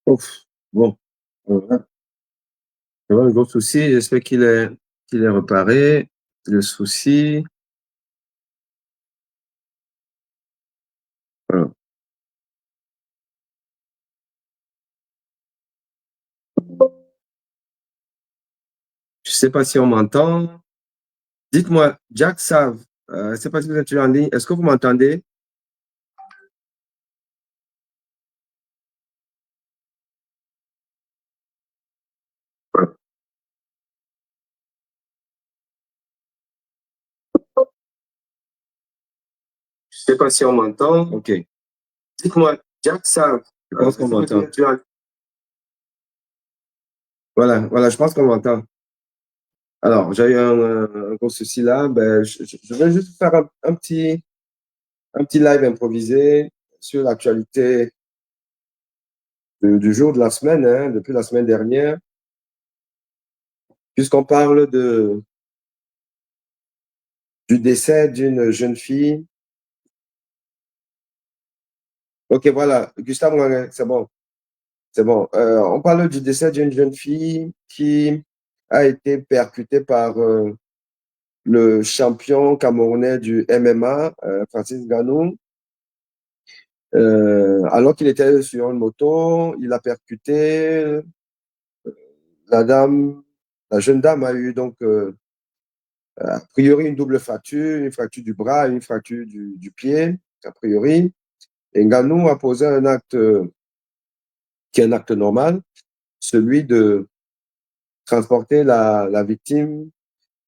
Ouf, bon, voilà, le gros souci, j'espère qu'il est réparé. Le souci, voilà. Je sais pas si on m'entend. Dites-moi, Jack Sav, je sais pas si vous êtes toujours en ligne. Est-ce que vous m'entendez? Je sais pas si on m'entend. OK. Dites-moi, Jack Sav, je pense qu'on m'entend. Voilà, voilà, je pense qu'on m'entend. Alors, j'ai eu un gros souci là. Ben, je vais juste faire un petit live improvisé sur l'actualité du jour de la semaine, hein, depuis la semaine dernière, puisqu'on parle du décès d'une jeune fille. Ok, voilà, Gustave Morin, c'est bon, c'est bon. On parle du décès d'une jeune fille qui a été percutée par le champion camerounais du MMA, Francis Ngannou. Alors qu'il était sur une moto, il a percuté. La dame, la jeune dame a eu donc a priori une double fracture, une fracture du bras et une fracture du pied, a priori. Et Ngannou a posé un acte qui est un acte normal, celui de transporter la victime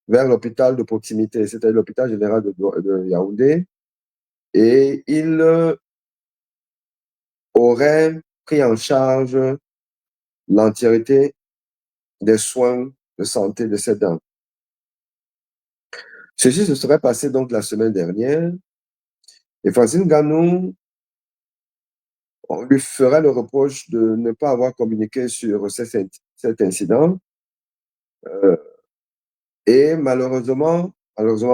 vers l'hôpital de proximité, c'était l'hôpital général de Yaoundé. Et il aurait pris en charge l'entièreté des soins de santé de cette dame. Ceci se serait passé donc la semaine dernière. Et Francine Ngannou, on lui ferait le reproche de ne pas avoir communiqué sur cet incident. Euh, et malheureusement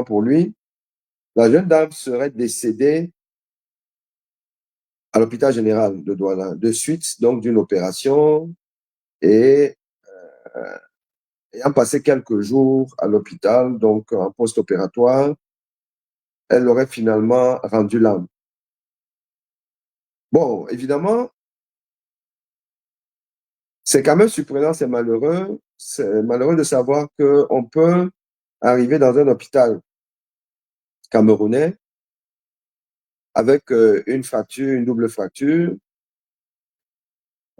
pour lui, la jeune dame serait décédée à l'hôpital général de Douala, de suite donc d'une opération et ayant passé quelques jours à l'hôpital, donc en post-opératoire, elle aurait finalement rendu l'âme. Bon, évidemment, c'est quand même surprenant, c'est malheureux de savoir qu'on peut arriver dans un hôpital camerounais avec une fracture, une double fracture,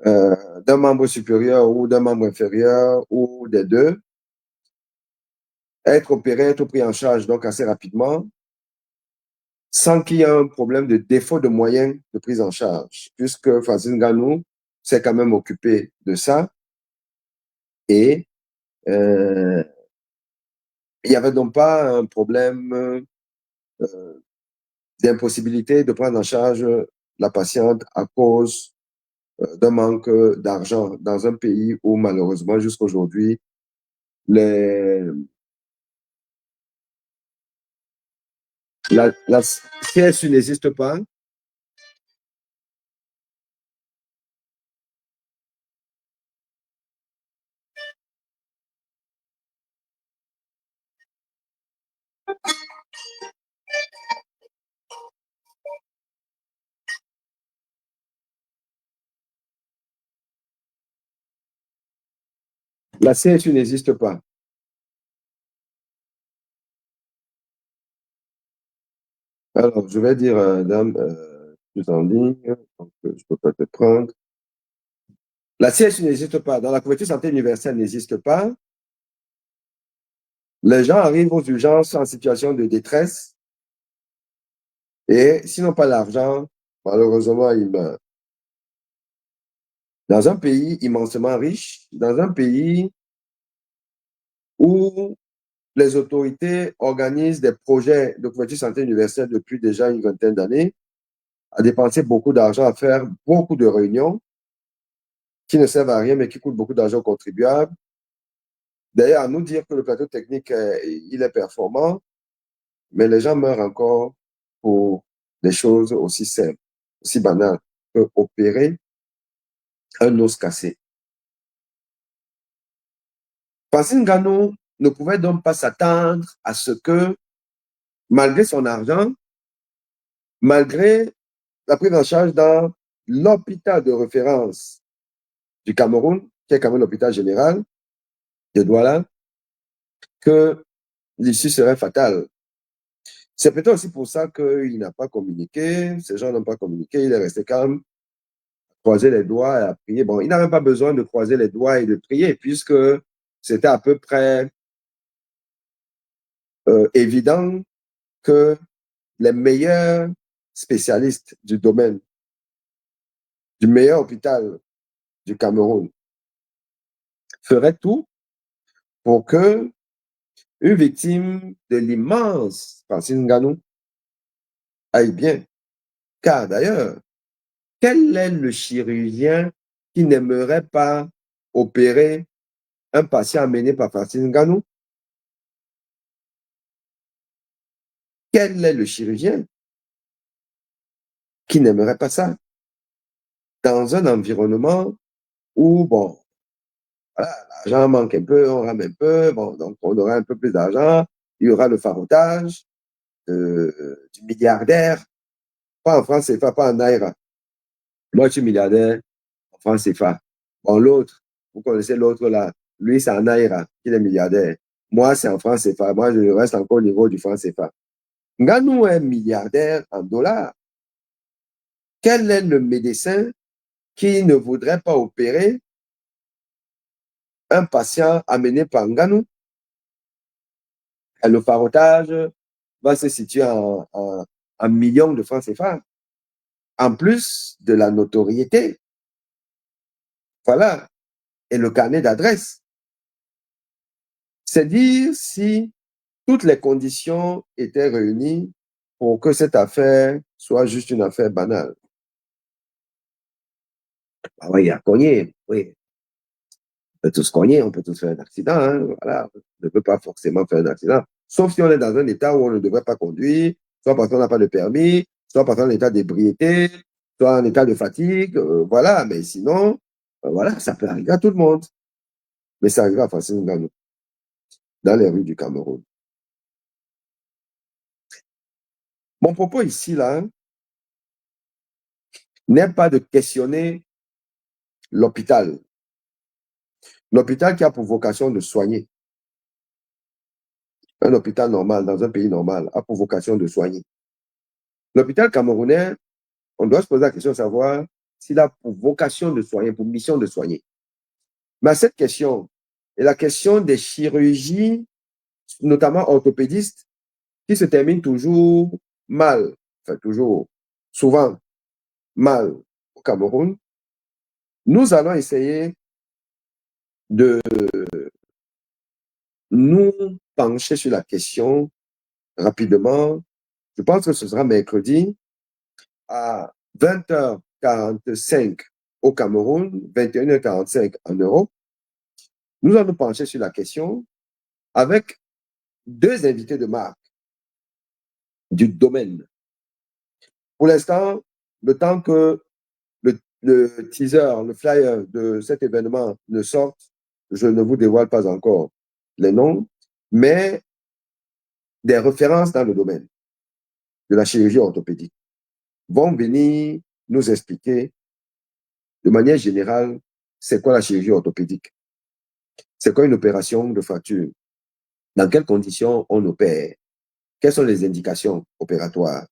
d'un membre supérieur ou d'un membre inférieur ou des deux, être opéré, être pris en charge donc assez rapidement, sans qu'il y ait un problème de défaut de moyens de prise en charge, puisque Francis Ngannou s'est quand même occupé de ça et euh, il n'y avait donc pas un problème d'impossibilité de prendre en charge la patiente à cause d'un manque d'argent dans un pays où malheureusement jusqu'à aujourd'hui les, la CSU n'existe pas. La CSU n'existe pas. Alors, je vais dire, dame, plus en ligne, donc je ne peux pas te prendre. La CSU n'existe pas. Dans la couverture santé universelle n'existe pas. Les gens arrivent aux urgences en situation de détresse et s'ils n'ont pas l'argent, malheureusement, ils meurent. Dans un pays immensément riche, dans un pays où les autorités organisent des projets de couverture santé universelle depuis déjà une vingtaine d'années, à dépenser beaucoup d'argent, à faire beaucoup de réunions qui ne servent à rien, mais qui coûtent beaucoup d'argent aux contribuables. D'ailleurs, à nous dire que le plateau technique, il est performant, mais les gens meurent encore pour des choses aussi simples, aussi banales que opérer un os cassé. Francine Ngannou ne pouvait donc pas s'attendre à ce que, malgré son argent, malgré la prise en charge dans l'hôpital de référence du Cameroun, qui est quand même l'hôpital général de Douala, que l'issue serait fatale. C'est peut-être aussi pour ça qu'il n'a pas communiqué, ces gens n'ont pas communiqué, il est resté calme, croiser les doigts et à prier. Bon, il n'avait pas besoin de croiser les doigts et de prier, puisque c'était à peu près évident que les meilleurs spécialistes du domaine, du meilleur hôpital du Cameroun, feraient tout pour que une victime de l'immense Francine Ngannou aille bien. Car d'ailleurs, quel est le chirurgien qui n'aimerait pas opérer un patient amené par Francine Ngannou? Quel est le chirurgien qui n'aimerait pas ça? Dans un environnement où, bon, voilà, l'argent manque un peu, on rame un peu, bon, donc on aura un peu plus d'argent, il y aura le farotage du milliardaire, pas en France CFA, pas en Naira. Moi, je suis milliardaire en France CFA. Bon, l'autre, vous connaissez l'autre là, lui, c'est en Naira, il est milliardaire. Moi, c'est en France CFA, moi, je reste encore au niveau du franc CFA. Ngannou est milliardaire en dollars. Quel est le médecin qui ne voudrait pas opérer un patient amené par Ngannou? Et le farotage va se situer en millions de francs CFA, en plus de la notoriété. Voilà. Et le carnet d'adresse. C'est dire si toutes les conditions étaient réunies pour que cette affaire soit juste une affaire banale. Ah oui, il y a cogné, oui. On peut tous cogner, on peut tous faire un accident. Hein, voilà. On ne peut pas forcément faire un accident. Sauf si on est dans un état où on ne devrait pas conduire, soit parce qu'on n'a pas de permis, soit parce qu'on est en état d'ébriété, soit en état de fatigue. Voilà. Mais sinon, voilà, ça peut arriver à tout le monde. Mais ça arrive à Francine Ngannou, dans les rues du Cameroun. Mon propos ici, là, n'est pas de questionner l'hôpital. L'hôpital qui a pour vocation de soigner. Un hôpital normal, dans un pays normal, a pour vocation de soigner. L'hôpital camerounais, on doit se poser la question de savoir s'il a pour vocation de soigner, pour mission de soigner. Mais cette question est la question des chirurgies, notamment orthopédistes, qui se terminent toujours mal, enfin toujours, souvent mal au Cameroun. Nous allons essayer de nous pencher sur la question rapidement. Je pense que ce sera mercredi à 20h45 au Cameroun, 21h45 en Europe. Nous allons nous pencher sur la question avec deux invités de marque du domaine. Pour l'instant, le temps que le teaser, le flyer de cet événement ne sorte, je ne vous dévoile pas encore les noms, mais des références dans le domaine de la chirurgie orthopédique vont venir nous expliquer de manière générale c'est quoi la chirurgie orthopédique, c'est quoi une opération de fracture, dans quelles conditions on opère, quelles sont les indications opératoires,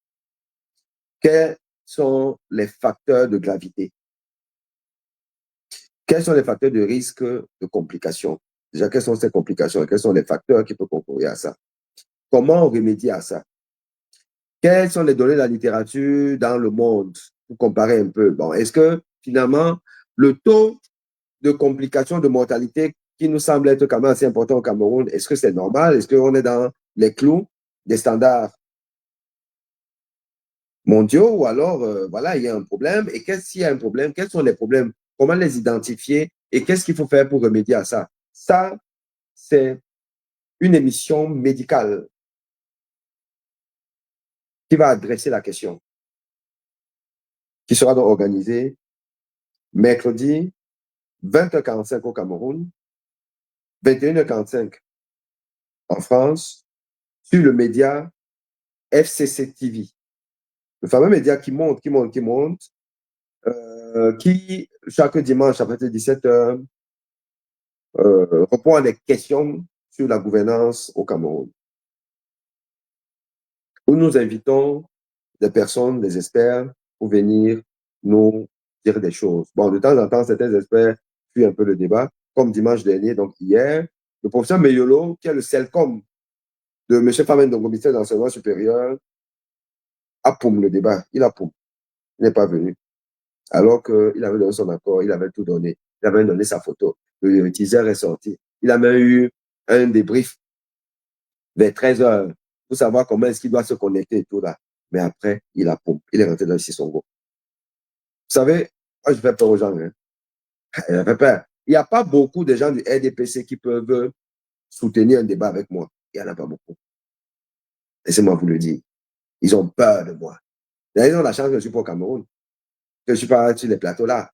quels sont les facteurs de gravité, quels sont les facteurs de risque de complications. Déjà, quelles sont ces complications et quels sont les facteurs qui peuvent concourir à ça? Comment on remédie à ça? Quelles sont les données de la littérature dans le monde pour comparer un peu? Bon, est-ce que finalement, le taux de complications, de mortalité qui nous semble être quand même assez important au Cameroun, est-ce que c'est normal? Est-ce qu'on est dans les clous des standards mondiaux ou alors, voilà, il y a un problème. Et s'il y a un problème, quels sont les problèmes? Comment les identifier? Et qu'est-ce qu'il faut faire pour remédier à ça? Ça, c'est une émission médicale qui va adresser la question, qui sera donc organisée mercredi, 20h45 au Cameroun, 21h45 en France, sur le média FCC TV. Le fameux média qui monte, qui, chaque dimanche à partir de 17h, répond à des questions sur la gouvernance au Cameroun, où nous invitons des personnes, des experts, pour venir nous dire des choses. Bon, de temps en temps, certains experts fuient un peu le débat, comme dimanche dernier, donc hier, le professeur Meyolo, qui est le CELCOM de M. Famen Ndongo, ministère de l'enseignement supérieur, a poum le débat. Il a poum. Il n'est pas venu. Alors qu'il avait donné son accord, il avait tout donné. Il avait donné sa photo. Le teaser est sorti. Il a même eu un débrief vers 13h pour savoir comment est-ce qu'il doit se connecter et tout là. Mais après, il a poum. Il est rentré dans le Sissongo. Vous savez, moi, je fais peur aux gens. Hein. Je fais peur. Il n'y a pas beaucoup de gens du RDPC qui peuvent soutenir un débat avec moi. Il n'y en a pas beaucoup. Laissez-moi vous le dire. Ils ont peur de moi. Ils ont la chance que je suis pas au Cameroun, que je ne suis pas sur les plateaux là.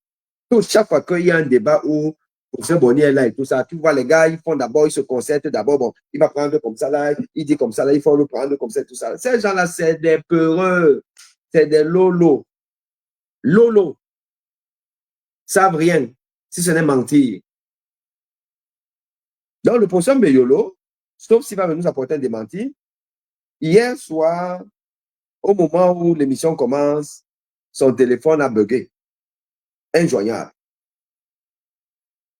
Donc, chaque fois qu'il y a un débat où professeur Bonnier est là et tout ça, tu vois, les gars, ils font d'abord, ils se concertent d'abord, bon, il va prendre comme ça là, il dit comme ça là, il faut le prendre comme ça, tout ça. Ces gens-là, c'est des peureux, c'est des lolos. Lolos, savent rien, si ce n'est mentir. Donc, le professeur Meyolo, sauf s'il va nous apporter un démenti, hier soir, au moment où l'émission commence, son téléphone a bugué. Injoignable.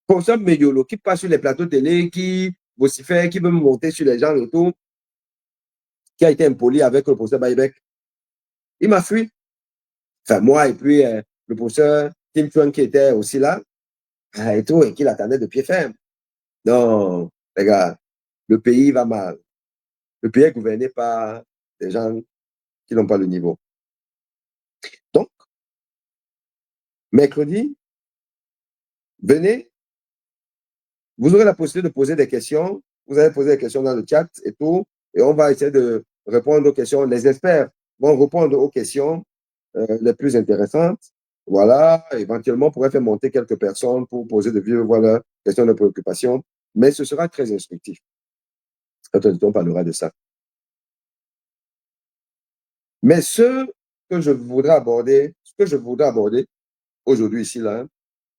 Professeur Meyolo, qui passe sur les plateaux télé, qui vocifère, qui veut monter sur les gens et tout, qui a été impoli avec le professeur Baïbek. Il m'a fui. Enfin, moi et puis le professeur Tim Chuan qui était aussi là, et tout, et qui l'attendait de pied ferme. Non, les gars, le pays va mal. Le pays est gouverné par des gens qui n'ont pas le niveau. Donc, mercredi, venez, vous aurez la possibilité de poser des questions. Vous allez poser des questions dans le chat et tout, et on va essayer de répondre aux questions. Les experts vont répondre aux questions les plus intéressantes. Voilà, éventuellement, on pourrait faire monter quelques personnes pour poser de vieux voilà, questions de préoccupation, mais ce sera très instructif. On parlera de ça. Mais ce que je voudrais aborder aujourd'hui ici, là,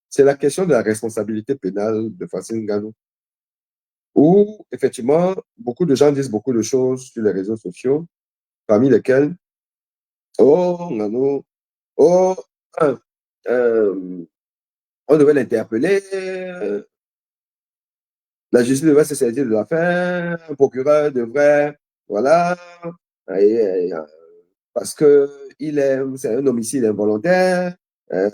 c'est la question de la responsabilité pénale de Francine Ngannou, où, effectivement, beaucoup de gens disent beaucoup de choses sur les réseaux sociaux, parmi lesquels, oh, Ngannou, oh, euh, on devait l'interpeller, la justice devrait se saisir de l'affaire, un procureur devrait, voilà, et, parce que c'est un homicide involontaire.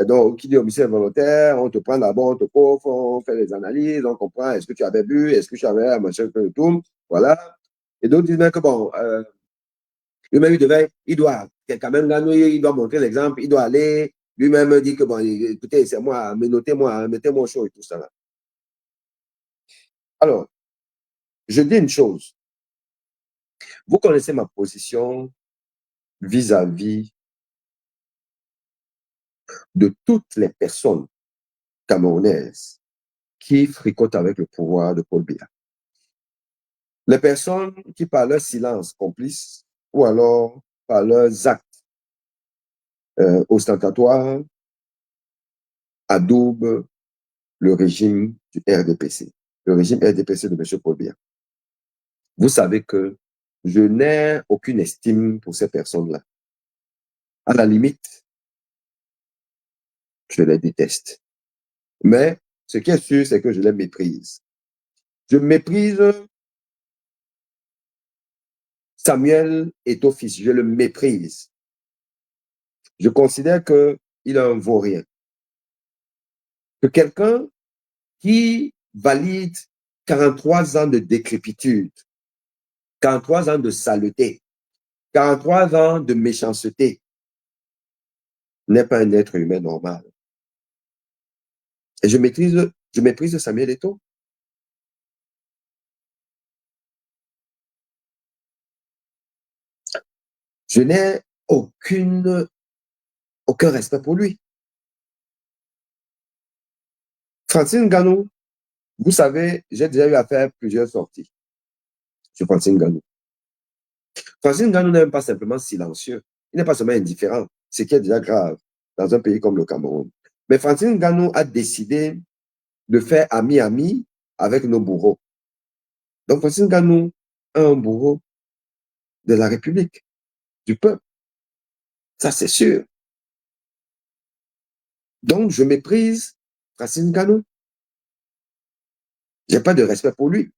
Donc, qui dit homicide involontaire, on te prend d'abord, on te coffre, on fait des analyses, on comprend est-ce que tu avais bu, est-ce que tu avais machin, tout, voilà. Et d'autres disent même que bon, lui-même, il doit, quand même, il doit montrer l'exemple, il doit aller, lui-même dit que bon, écoutez, c'est moi, notez-moi, mettez-moi au chaud et tout ça. Là. Alors, je dis une chose. Vous connaissez ma position vis-à-vis de toutes les personnes camerounaises qui fricotent avec le pouvoir de Paul Biya. Les personnes qui, par leur silence complice ou alors par leurs actes ostentatoires, adoubent le régime du RDPC, le régime RDPC de M. Paul Biya. Vous savez que je n'ai aucune estime pour ces personnes-là. À la limite, je les déteste. Mais ce qui est sûr, c'est que je les méprise. Je méprise Samuel Eto'o-Fils, je le méprise. Je considère qu'il a un vaurien. Que quelqu'un qui valide 43 ans de décrépitude, 43 ans de saleté, 43 ans de méchanceté, n'est pas un être humain normal. Et je méprise Samuel Eto'o. Je n'ai aucun respect pour lui. Francine Ganou, vous savez, j'ai déjà eu à faire plusieurs sorties sur Francine Ganou. Francine Ganou n'est même pas simplement silencieux, il n'est pas seulement indifférent, ce qui est déjà grave dans un pays comme le Cameroun. Mais Francine Ganou a décidé de faire ami-ami avec nos bourreaux. Donc Francine Ganou est un bourreau de la République, du peuple. Ça, c'est sûr. Donc, je méprise Francine Ganou. Je n'ai pas de respect pour lui.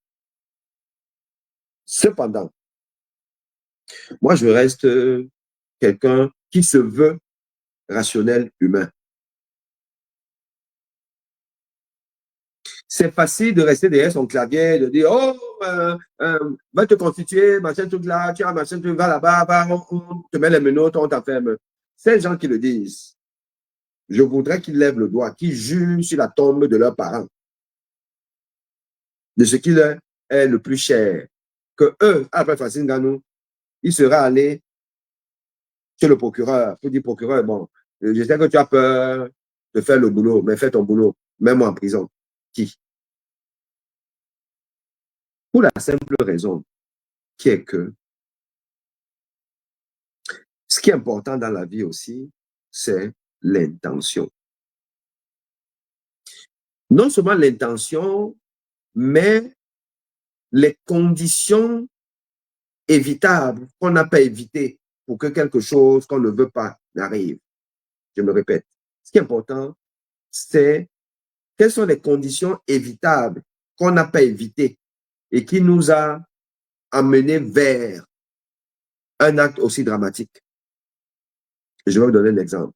Cependant, moi, je reste quelqu'un qui se veut rationnel, humain. C'est facile de rester derrière son clavier, de dire, oh, va te constituer, machin, tout là, tu as machin, tu vas là-bas, on te met les menottes, on t'enferme. Ces gens qui le disent, je voudrais qu'ils lèvent le doigt, qu'ils jurent sur la tombe de leurs parents, de ce qui leur est le plus cher. Que eux, après Francine Ganou, il sera allé chez le procureur pour dire, procureur, bon, je sais que tu as peur de faire le boulot, mais fais ton boulot, mets-moi en prison. Qui? Pour la simple raison qui est que ce qui est important dans la vie aussi, c'est l'intention. Non seulement l'intention, mais les conditions évitables qu'on n'a pas évitées pour que quelque chose qu'on ne veut pas n'arrive. Je me répète. Ce qui est important, c'est quelles sont les conditions évitables qu'on n'a pas évitées et qui nous a amenés vers un acte aussi dramatique. Je vais vous donner un exemple.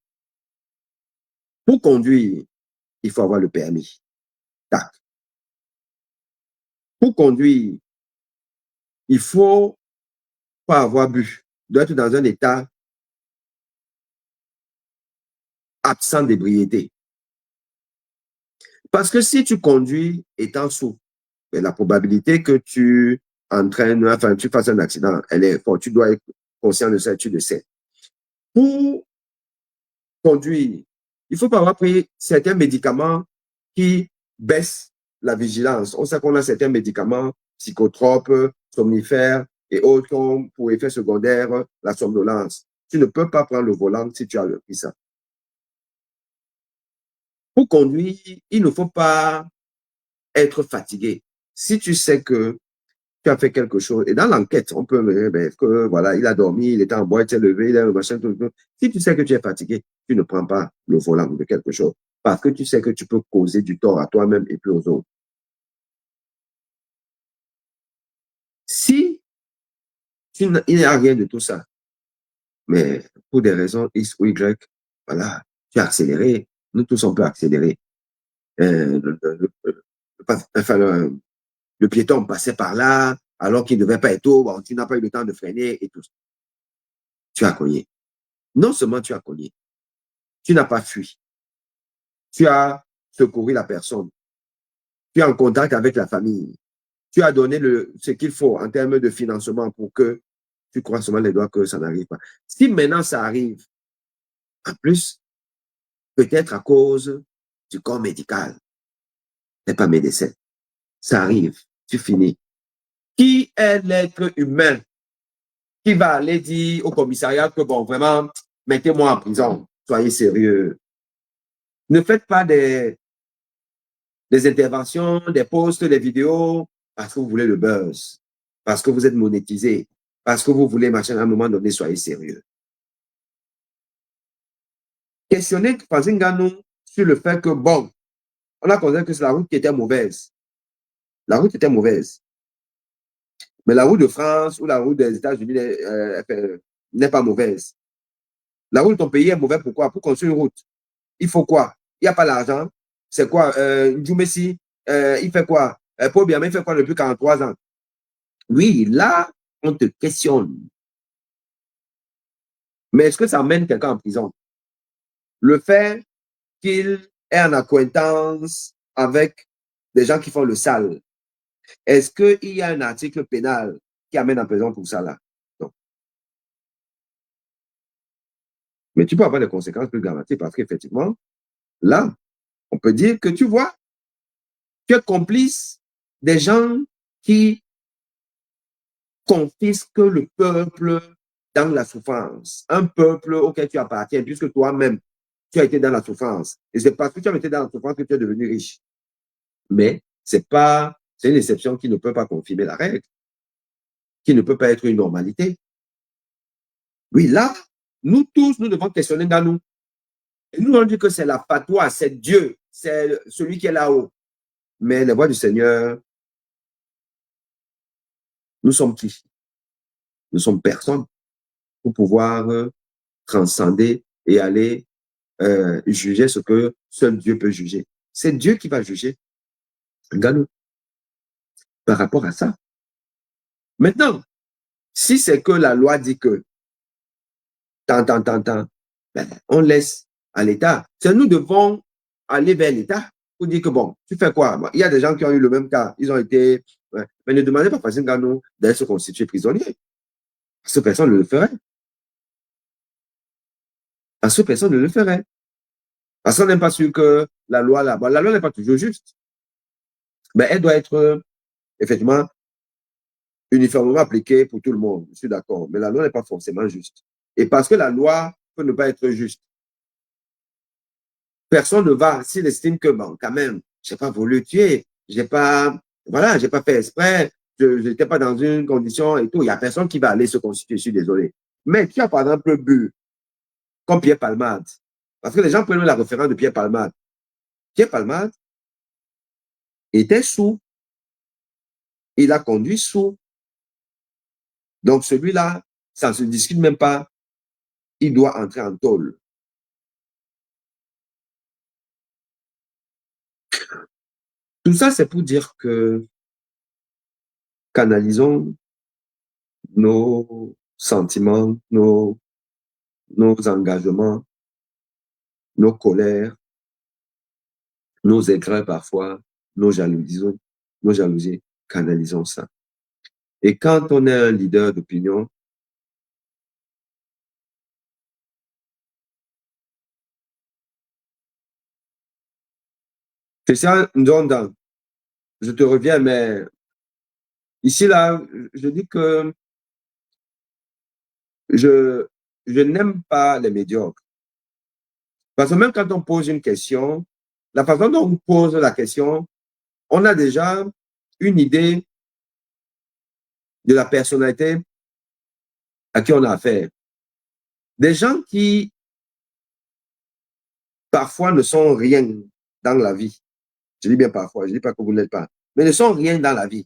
Pour conduire, il faut avoir le permis. Tac. Pour conduire, il faut pas avoir bu. Il doit être dans un état absent d'ébriété. Parce que si tu conduis étant sous, la probabilité que tu entraînes, enfin, tu fasses un accident, elle est forte. Tu dois être conscient de ça, tu le sais. Pour conduire, il faut pas avoir pris certains médicaments qui baissent la vigilance. On sait qu'on a certains médicaments psychotropes, somnifères et autres ont pour effet secondaire la somnolence. Tu ne peux pas prendre le volant si tu as pris ça. Pour conduire, il ne faut pas être fatigué. Si tu sais que tu as fait quelque chose, et dans l'enquête, on peut me dire que voilà, il a dormi, il était en bois, il s'est levé, il a le machin, tout. Si tu sais que tu es fatigué, tu ne prends pas le volant de quelque chose parce que tu sais que tu peux causer du tort à toi-même et puis aux autres. Si il n'y a rien de tout ça, mais pour des raisons X ou Y, voilà, tu as accéléré, nous tous on peut accélérer. Enfin, le piéton passait par là, alors qu'il ne devait pas être haut, bon, tu n'as pas eu le temps de freiner et tout. Tu as cogné. Non seulement tu as cogné, tu n'as pas fui. Tu as secouru la personne. Tu es en contact avec la famille. Tu as donné ce qu'il faut en termes de financement pour que tu crois seulement les doigts que ça n'arrive pas. Si maintenant ça arrive, en plus, peut-être à cause du corps médical, n'est pas médecin. Ça arrive, tu finis. Qui est l'être humain qui va aller dire au commissariat que bon, vraiment, mettez-moi en prison, soyez sérieux. Ne faites pas des interventions, des posts, des vidéos, parce que vous voulez le buzz, parce que vous êtes monétisé, parce que vous voulez machin à un moment donné, soyez sérieux. Questionnez Francine Ganou sur le fait que, bon, on a considéré que c'est la route qui était mauvaise. La route était mauvaise. Mais la route de France ou la route des États-Unis n'est pas mauvaise. La route de ton pays est mauvaise, pourquoi? Pour construire une route. Il faut quoi? Il n'y a pas l'argent. C'est quoi? Messi, il fait quoi? Paul Biama, il fait quoi depuis 43 ans? Oui, là, on te questionne. Mais est-ce que ça mène quelqu'un en prison? Le fait qu'il est en acquaintance avec des gens qui font le sale, est-ce qu'il y a un article pénal qui amène en prison pour ça là? Non. Mais tu peux avoir des conséquences plus dramatiques parce qu'effectivement, là, on peut dire que tu vois, Tu es complice des gens qui confisquent le peuple dans la souffrance. Un peuple auquel tu appartiens, puisque toi-même, tu as été dans la souffrance. Et c'est parce que tu as été dans la souffrance que tu es devenu riche. Mais c'est une exception qui ne peut pas confirmer la règle, qui ne peut pas être une normalité. Oui, là, nous tous, nous devons questionner dans nous. Et nous on dit que c'est la fatwa, c'est Dieu, c'est celui qui est là-haut. Mais les voix du Seigneur, nous sommes qui? Nous sommes personne pour pouvoir transcender et aller juger ce que seul Dieu peut juger. C'est Dieu qui va juger. Regarde-nous. Par rapport à ça. Maintenant, si c'est que la loi dit que tant, ben, on laisse à l'État. C'est nous devons aller vers l'État pour dire que bon, tu fais quoi? Il y a des gens qui ont eu le même cas. Ils ont été. Ouais, mais ne demandez pas à Facine Gano d'aller se constituer prisonnier. Parce que personne ne le ferait. Parce que personne ne le ferait. Parce qu'on n'est pas sûr que la loi là-bas, la loi n'est pas toujours juste. Mais elle doit être effectivement uniformément appliquée pour tout le monde. Je suis d'accord. Mais la loi n'est pas forcément juste. Et parce que la loi peut ne pas être juste, personne ne va, s'il estime que, bon, quand même, je n'ai pas voulu tuer, j'ai pas, voilà, j'ai pas fait exprès, je n'étais pas dans une condition et tout, il n'y a personne qui va aller se constituer, je suis désolé. Mais tu as par exemple bu, comme Pierre Palmade, parce que les gens prennent la référence de Pierre Palmade. Pierre Palmade était sous, il a conduit sous. Donc celui-là, ça ne se discute même pas, il doit entrer en tôle. Tout ça, c'est pour dire que canalisons nos sentiments, nos engagements, nos colères, nos aigreurs parfois, nos jalousies, canalisons ça. Et quand on est un leader d'opinion, Christian Ndonda, je te reviens, mais ici, là, je dis que je, je n'aime pas les médiocres. Parce que même quand on pose une question, la façon dont on pose la question, on a déjà une idée de la personnalité à qui on a affaire. Des gens qui, parfois, ne sont rien dans la vie. Je dis bien parfois, je ne dis pas que vous n'êtes pas, mais ne sont rien dans la vie.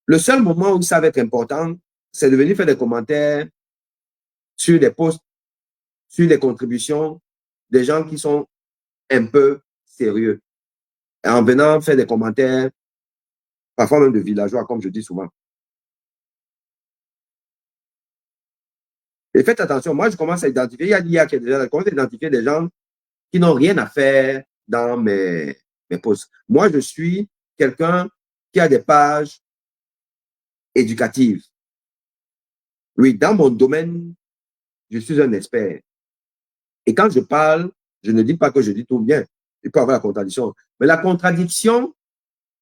Le seul moment où ça va être important, c'est de venir faire des commentaires sur des posts, sur des contributions des gens qui sont un peu sérieux. Et en venant faire des commentaires, parfois même de villageois, comme je dis souvent. Et faites attention, moi je commence à identifier, il y a déjà, je commence à identifier des gens qui n'ont rien à faire dans mes posts. Moi, je suis quelqu'un qui a des pages éducatives. Oui, dans mon domaine, je suis un expert. Et quand je parle, je ne dis pas que je dis tout bien. Il peut y avoir la contradiction. Mais la contradiction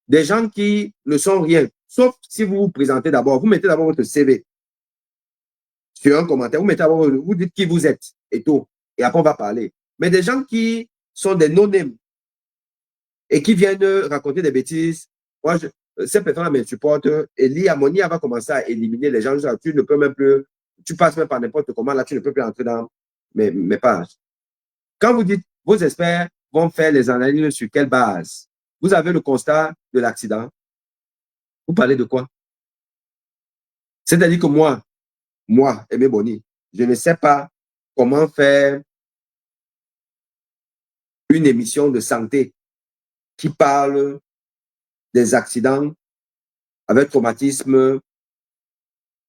des gens qui ne sont rien, sauf si vous vous présentez d'abord, vous mettez d'abord votre CV sur un commentaire, vous mettez d'abord, vous dites qui vous êtes et tout. Et après, on va parler. Mais des gens qui sont des non-names et qui viennent raconter des bêtises, moi, ces personnes-là me supportent. Et l'Harmonia va commencer à éliminer les gens. Tu ne peux même plus, tu passes même par n'importe comment, là, tu ne peux plus entrer dans mes pages. Quand vous dites, vos experts vont faire les analyses sur quelle base? Vous avez le constat de l'accident. Vous parlez de quoi? C'est-à-dire que moi, Aimé Boni, je ne sais pas comment faire une émission de santé qui parle des accidents avec traumatisme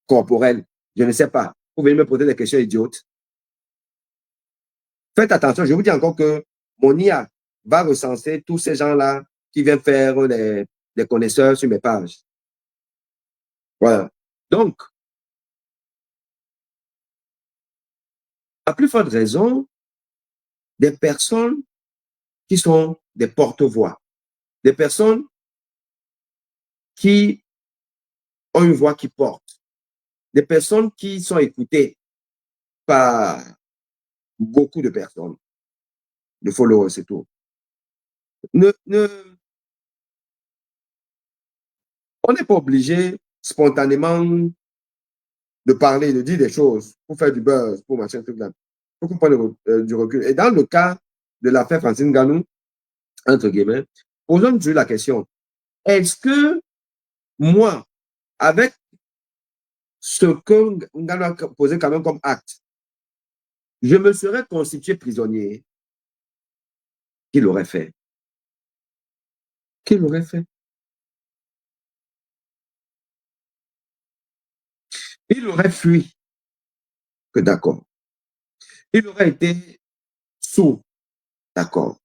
corporel. Je ne sais pas. Vous venez me poser des questions idiotes. Faites attention, je vous dis encore que mon IA va recenser tous ces gens-là qui viennent faire des connaisseurs sur mes pages. Voilà. Donc, à plus forte raison, des personnes qui sont des porte-voix, des personnes qui ont une voix qui porte, des personnes qui sont écoutées par beaucoup de personnes, de followers, c'est tout. On n'est pas obligé spontanément de parler, de dire des choses pour faire du buzz, pour machin, truc là. Il faut qu'on prenne du recul. Et dans le cas de l'affaire Francine Ganou, entre guillemets, posons toujours la question, est-ce que moi, avec ce que Nganou a posé quand même comme acte, je me serais constitué prisonnier? Qu'il aurait fait? Qu'il aurait fait? Il aurait fui, que d'accord. Il aurait été sourd, d'accord.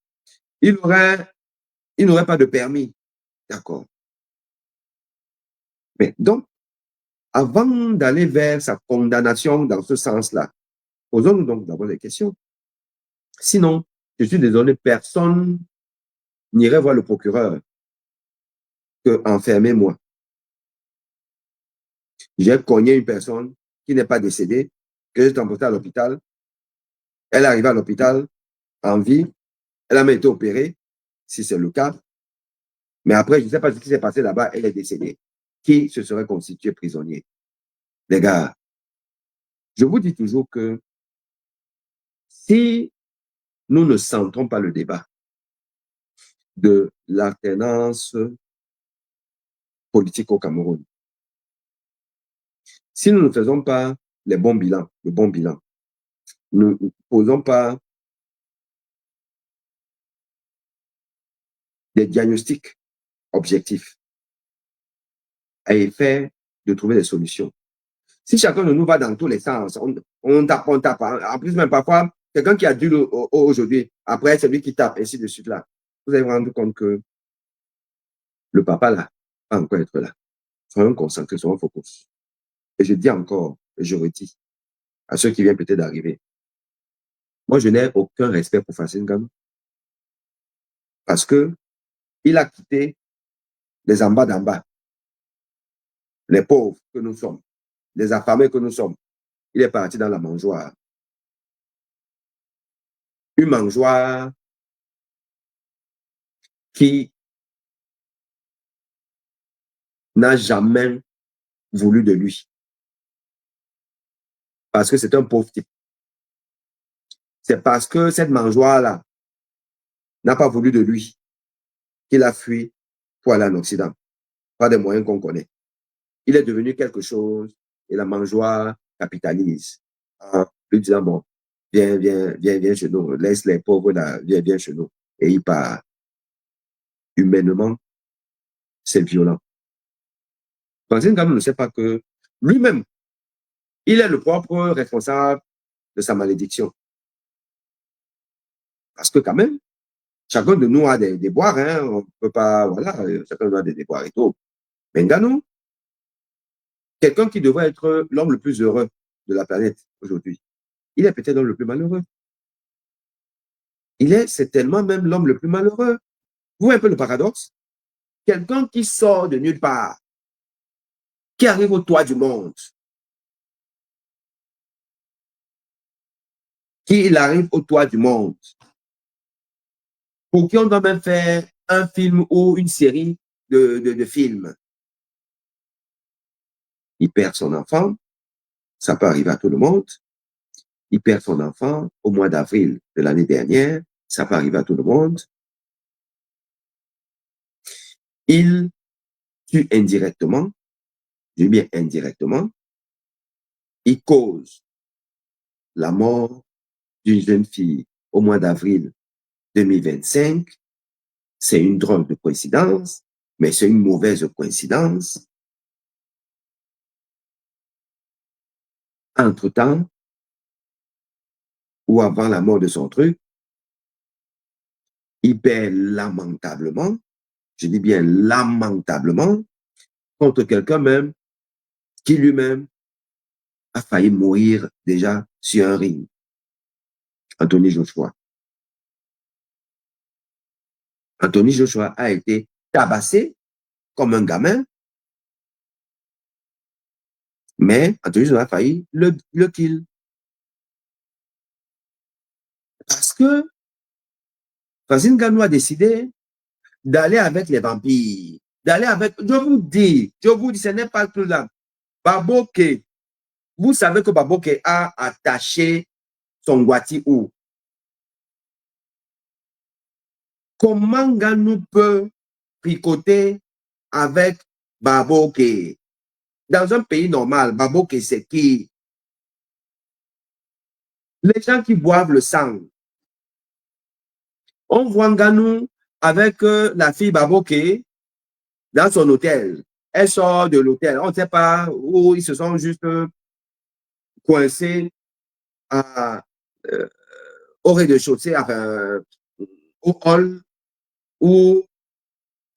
Il n'aurait pas de permis, d'accord. Mais donc, avant d'aller vers sa condamnation dans ce sens-là, posons-nous donc d'abord les questions. Sinon, je suis désolé, personne n'irait voir le procureur que enfermez-moi. J'ai cogné une personne qui n'est pas décédée, que j'ai emportée à l'hôpital. Elle est arrivée à l'hôpital en vie. Elle a même été opérée, si c'est le cas. Mais après, je ne sais pas ce qui s'est passé là-bas, elle est décédée. Qui se serait constitué prisonnier? Les gars, je vous dis toujours que si nous ne centrons pas le débat de l'alternance politique au Cameroun, si nous ne faisons pas les bons bilans, le bon bilan, nous ne posons pas des diagnostics objectifs à effet de trouver des solutions. Si chacun de nous va dans tous les sens, on tape, on tape. En plus, même parfois, quelqu'un qui a dû aujourd'hui, après, c'est lui qui tape, ainsi de suite là. Vous allez vous rendre compte que le papa là, va encore être là. Soyons concentrés, soyons focus. Et je dis encore, et je redis, à ceux qui viennent peut-être d'arriver, moi, je n'ai aucun respect pour Francine Ganou. Parce que il a quitté les en bas d'en bas, les pauvres que nous sommes, les affamés que nous sommes. Il est parti dans la mangeoire. Une mangeoire qui n'a jamais voulu de lui. Parce que c'est un pauvre type. C'est parce que cette mangeoire-là n'a pas voulu de lui qu'il a fui pour aller en Occident. Pas des moyens qu'on connaît. Il est devenu quelque chose et la mangeoire capitalise. En lui disant, bon, viens, viens, viens, viens chez nous, laisse les pauvres là, viens, viens chez nous. Et il part. Humainement, c'est violent. Francine Ganou ne sait pas que lui-même, il est le propre responsable de sa malédiction. Parce que quand même, chacun de nous a des déboires, hein, on ne peut pas, voilà, chacun de nous a des déboires et tout. Mais Nganou, quelqu'un qui devrait être l'homme le plus heureux de la planète aujourd'hui, il est peut-être l'homme le plus malheureux. Il est certainement même l'homme le plus malheureux. Vous voyez un peu le paradoxe? Quelqu'un qui sort de nulle part, qui arrive au toit du monde, qui arrive au toit du monde, pour qui on doit même faire un film ou une série de films. Il perd son enfant, ça peut arriver à tout le monde. Il perd son enfant au mois d'avril de l'année dernière, ça peut arriver à tout le monde. Il tue indirectement, je dis bien indirectement, il cause la mort d'une jeune fille au mois d'avril 2025. C'est une drôle de coïncidence, mais c'est une mauvaise coïncidence. Entre-temps, ou avant la mort de son truc, il perd lamentablement, je dis bien lamentablement, contre quelqu'un même qui lui-même a failli mourir déjà sur un ring. Anthony Joshua. Anthony Joshua a été tabassé comme un gamin, mais Anthony Joshua a failli le kill. Parce que Francine Ngannou a décidé d'aller avec les vampires, d'aller avec, je vous dis, ce n'est pas tout là. Baboke, vous savez que Baboke a attaché son Guati où? Comment Ngannou peut tricoter avec Baboke? Dans un pays normal, Baboke, c'est qui? Les gens qui boivent le sang. On voit Ngannou avec la fille Baboke dans son hôtel. Elle sort de l'hôtel. On ne sait pas où ils se sont juste coincés à, au rez-de-chaussée, enfin, au hall, où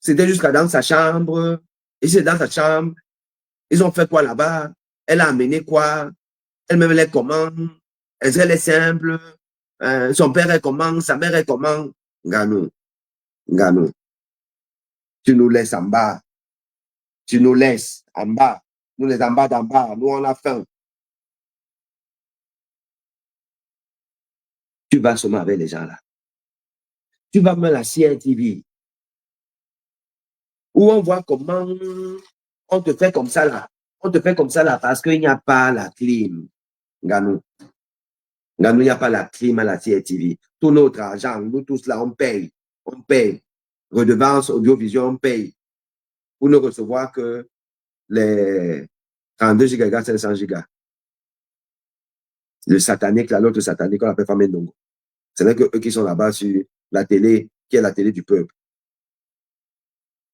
c'était jusqu'à dans sa chambre. Et c'est dans sa chambre. Ils ont fait quoi là-bas? Elle a amené quoi? Elle-même les commande. Est-ce qu'elle est simple? Son père est comment? Sa mère est comment? Ngannou, Ngannou, tu nous laisses en bas. Tu nous laisses en bas. Nous les en bas d'en bas. Nous, on a faim. Tu vas seulement avec les gens là. Tu vas même la CRTV où on voit comment on te fait comme ça là. On te fait comme ça là parce qu'il n'y a pas la clim. Ngannou. Ngannou, il n'y a pas la clim à la CRTV. Tout notre argent, nous tous là, on paye. On paye. Redevance audiovisuelle, on paye. Pour ne recevoir que les 32 gigas, 500 gigas. Le satanique, là, l'autre satanique, on l'appelle Famille Ndongo. C'est vrai que eux qui sont là-bas sur la télé, qui est la télé du peuple.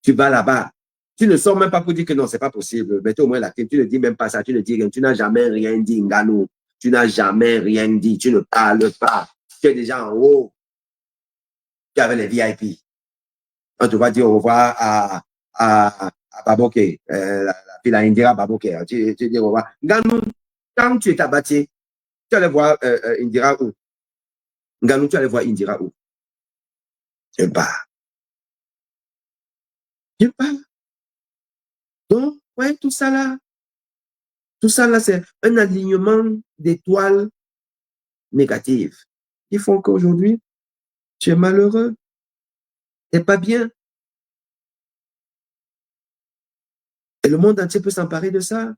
Tu vas là-bas. Tu ne sors même pas pour dire que non, c'est pas possible. Mettez au moins la clé. Tu ne dis même pas ça. Tu ne dis rien. Tu n'as jamais rien dit, Ngannou. Tu n'as jamais rien dit. Tu ne parles pas. Tu es déjà en haut. Tu es avec les VIP. On te va dire au revoir à Baboke, la fille à Indira Baboke. Tu dis au revoir. Ngannou, quand tu es abattu, tu allais voir Indira où? Ngannou, tu allais voir Indira où? Je pars. Je pars. Donc, ouais, tout ça là, c'est un alignement d'étoiles négatives qui font qu'aujourd'hui, tu es malheureux, tu n'es pas bien. Et le monde entier peut s'emparer de ça.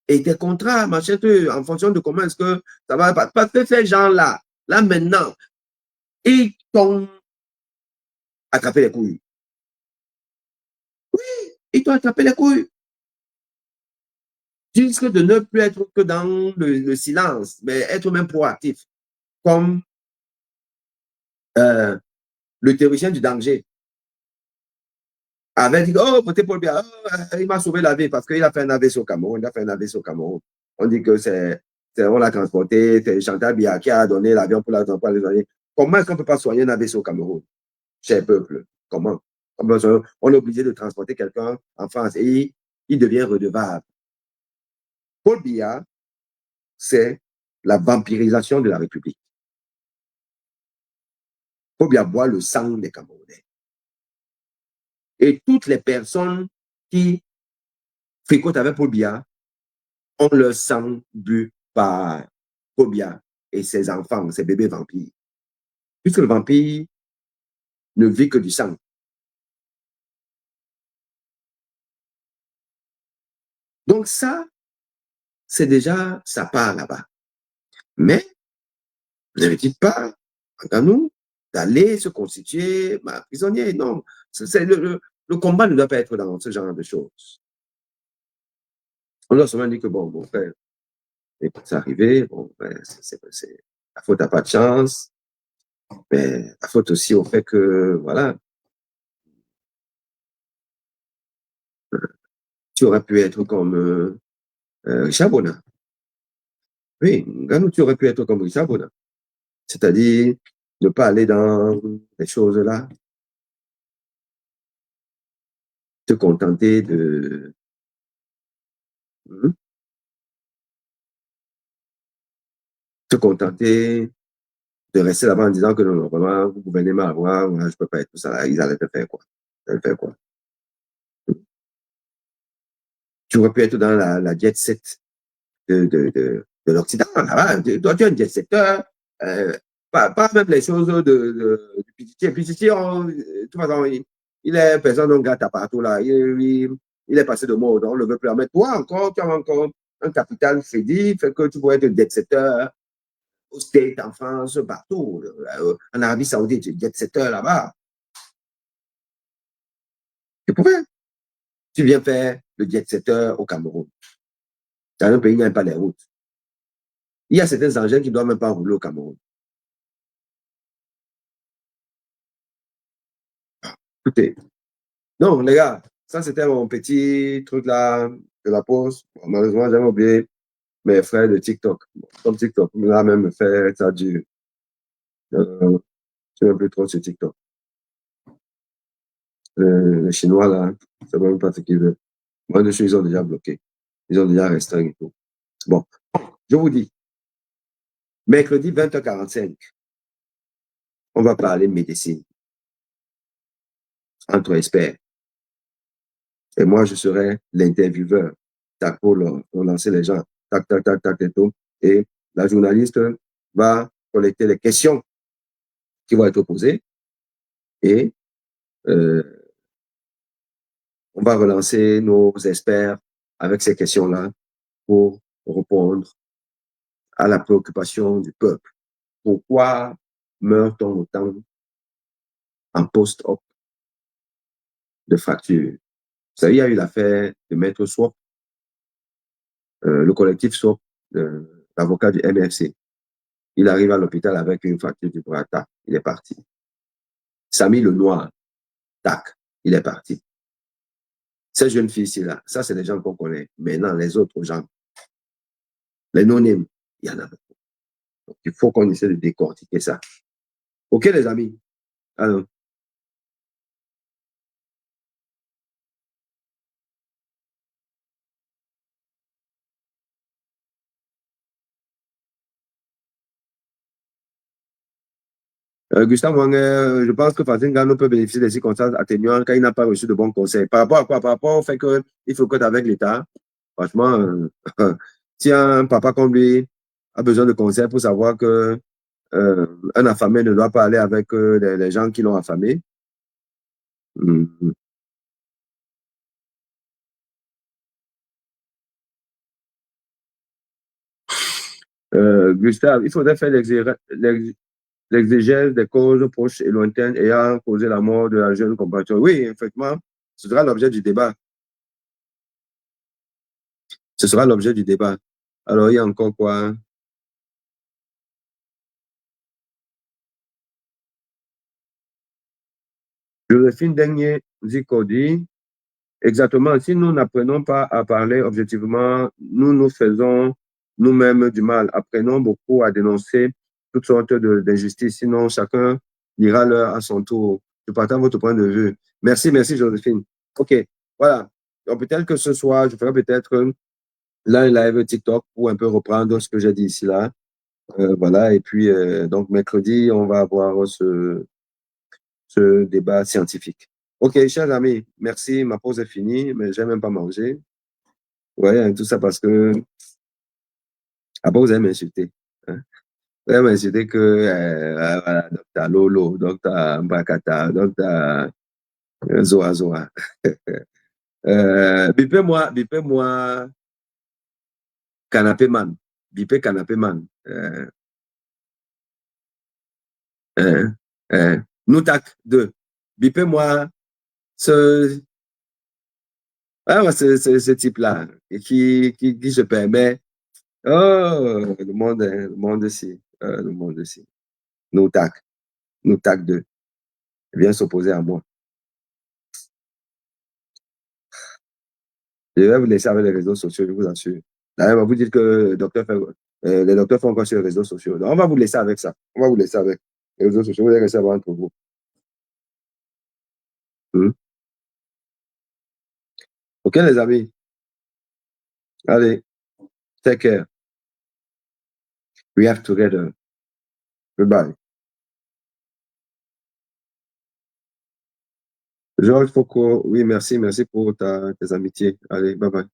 Et tes contrats, machin, en fonction de comment est-ce que ça va. Parce que ces gens-là, là maintenant, ils t'ont attrapé les couilles. Oui, ils t'ont attrapé les couilles. Tu risques de ne plus être que dans le silence, mais être même proactif, comme le théoricien du danger avait dit, oh, votez Paul Biya, oh, il m'a sauvé la vie parce qu'il a fait un AVC au Cameroun, il a fait un AVC au Cameroun. On dit que on l'a transporté, c'est Chantal Biya qui a donné l'avion pour la transporter. Comment est-ce qu'on ne peut pas soigner un AVC au Cameroun, cher peuple? Comment? On est obligé de transporter quelqu'un en France et il devient redevable. Paul Biya, c'est la vampirisation de la République. Paul Biya boit le sang des Camerounais. Et toutes les personnes qui fricotent avec Paul Biya ont leur sang bu par Paul Biya et ses enfants, ses bébés vampires. Puisque le vampire ne vit que du sang. Donc ça, c'est déjà, ça part là-bas. Mais ne me dites pas, à nous, d'aller se constituer prisonnier. Non, le combat ne doit pas être dans ce genre de choses. On doit seulement dire que, bon, mon frère, c'est arrivé, bon, ben, c'est la faute n'a pas de chance, mais la faute aussi au fait que, voilà, tu aurais pu être comme Richard Bona. Oui, Ngannou, tu aurais pu être comme Richard Bona. C'est-à-dire ne pas aller dans les choses-là, te contenter de... te contenter de rester là-bas en disant que non, non, vraiment, vous gouvernez mal, moi, je peux pas être tout ça là. Ils allaient te faire quoi? Ils allaient faire quoi? Tu aurais pu être dans la jet set de l'Occident, là-bas. Toi, tu es un jet setter. Euh, pas même les choses du Pichichi. Pichichi, de toute façon, il est personne non grata partout là. Il est passé de mode, on ne le veut plus. Mais toi, encore, tu as encore un capital crédit, fait que tu pourrais être jet setter au State, en France, partout. En Arabie Saoudite, jet setter là-bas. Tu pouvais. Tu viens faire le jet setter au Cameroun. Dans un pays qui n'a pas les routes. Il y a certains engins qui ne doivent même pas rouler au Cameroun. Écoutez, donc, les gars, ça, c'était mon petit truc là de la pause. Bon, malheureusement, j'avais oublié mes frères de TikTok. Bon, comme TikTok, là, même, fait ça du. Je ne sais plus trop sur TikTok. Les Chinois, là, c'est même pas ce qu'ils veulent. Moi, dessus, ils ont déjà bloqué. Ils ont déjà restreint et tout. Bon, je vous dis, mercredi 20h45, on va parler médecine entre experts. Et moi, je serai l'intervieweur. Tac, pour lancer les gens. Tac, tac, tac, tac, et tout. Et la journaliste va collecter les questions qui vont être posées et euh, on va relancer nos experts avec ces questions-là pour répondre à la préoccupation du peuple. Pourquoi meurt-on autant en post-op de fracture? Vous savez, il y a eu l'affaire de Maître Swap, le collectif Swap, l'avocat du MFC. Il arrive à l'hôpital avec une fracture du bras, tac, il est parti. Samy Lenoir, tac, il est parti. Ces jeunes filles-ci-là, ça, c'est des gens qu'on connaît. Maintenant, les autres gens, les non-name, il y en a beaucoup. Donc, il faut qu'on essaie de décortiquer ça. OK, les amis? Alors, Gustave Wanger, je pense que Fatin Gano peut bénéficier des circonstances atténuantes quand il n'a pas reçu de bons conseils. Par rapport à quoi? Par rapport au fait qu'il faut que avec l'État, franchement, si un papa comme lui a besoin de conseils pour savoir que un affamé ne doit pas aller avec les gens qui l'ont affamé. Gustave, il faudrait faire l'exégèse des causes proches et lointaines ayant causé la mort de la jeune compatriote. Oui, effectivement, ce sera l'objet du débat. Ce sera l'objet du débat. Alors, il y a encore quoi? Joséphine Dernier Zikodi, exactement, si nous n'apprenons pas à parler objectivement, nous nous faisons nous-mêmes du mal. Apprenons beaucoup à dénoncer toutes sortes d'injustices, sinon chacun ira leur à son tour. Je partage votre point de vue. Merci, merci Joséphine. OK, voilà. Donc peut-être que ce soir, je ferai peut-être là un live TikTok pour un peu reprendre ce que j'ai dit ici là. Voilà, et puis donc mercredi, on va avoir ce débat scientifique. OK, chers amis, merci. Ma pause est finie, mais j'ai même pas mangé. Ouais, tout ça parce que après vous allez m'insulter. Hein. Vous allez m'insulter que voilà, docteur Lolo, docteur Mbakata, docteur Zoa Zoa. Bipez-moi Canapé Man. Bipez Canapé Man. Noutak 2. Bipez-moi ce, ce type-là qui se permet. Oh, le monde ici. Le monde ici. Noutak. Noutak 2. Vient s'opposer à moi. Je vais vous laisser avec les réseaux sociaux, je vous assure. D'ailleurs, vous dites que les docteurs font quoi sur les réseaux sociaux. Donc, on va vous laisser avec ça. On va vous laisser avec les réseaux sociaux. Vous allez rester entre vous. Hmm. OK, les amis. Allez, take care. We have together. Goodbye. Georges Foucault, oui, merci pour tes amitiés. Allez, bye bye.